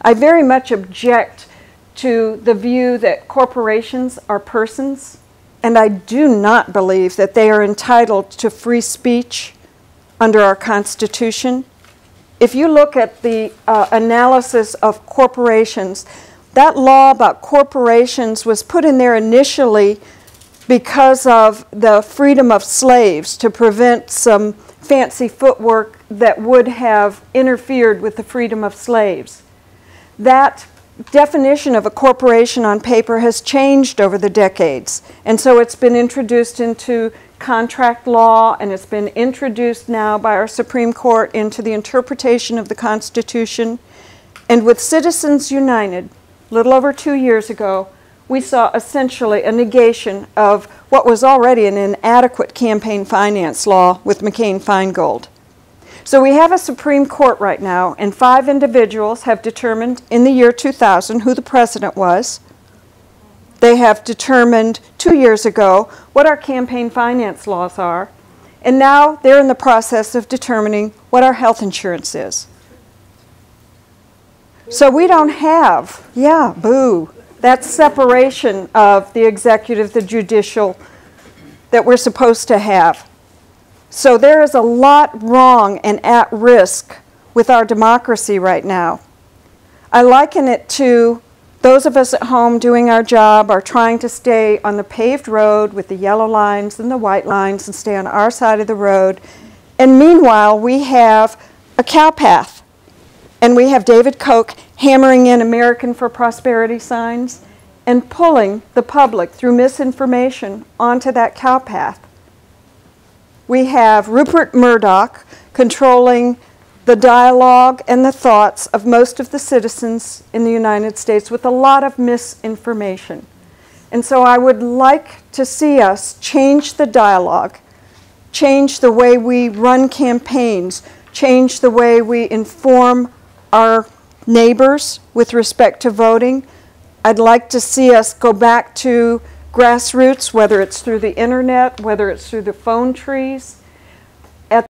I very much object to the view that corporations are persons, and I do not believe that they are entitled to free speech under our Constitution. If you look at the analysis of corporations, that law about corporations was put in there initially because of the freedom of slaves, to prevent some fancy footwork that would have interfered with the freedom of slaves. That definition of a corporation on paper has changed over the decades, and so it's been introduced into contract law, and it's been introduced now by our Supreme Court into the interpretation of the Constitution. And with Citizens United, a little over 2 years ago, we saw essentially a negation of what was already an inadequate campaign finance law with McCain-Feingold. So we have a Supreme Court right now, and 5 individuals have determined in the year 2000 who the president was. They have determined 2 years ago what our campaign finance laws are, and now they're in the process of determining what our health insurance is. So we don't have, yeah, boo, that separation of the executive, the judicial that we're supposed to have. So there is a lot wrong and at risk with our democracy right now. I liken it to those of us at home doing our job are trying to stay on the paved road with the yellow lines and the white lines and stay on our side of the road. And meanwhile, we have a cow path. And we have David Koch hammering in American for Prosperity signs and pulling the public through misinformation onto that cow path. We have Rupert Murdoch controlling the dialogue and the thoughts of most of the citizens in the United States with a lot of misinformation. And so I would like to see us change the dialogue, change the way we run campaigns, change the way we inform our neighbors with respect to voting. I'd like to see us go back to grassroots, whether it's through the internet, whether it's through the phone trees,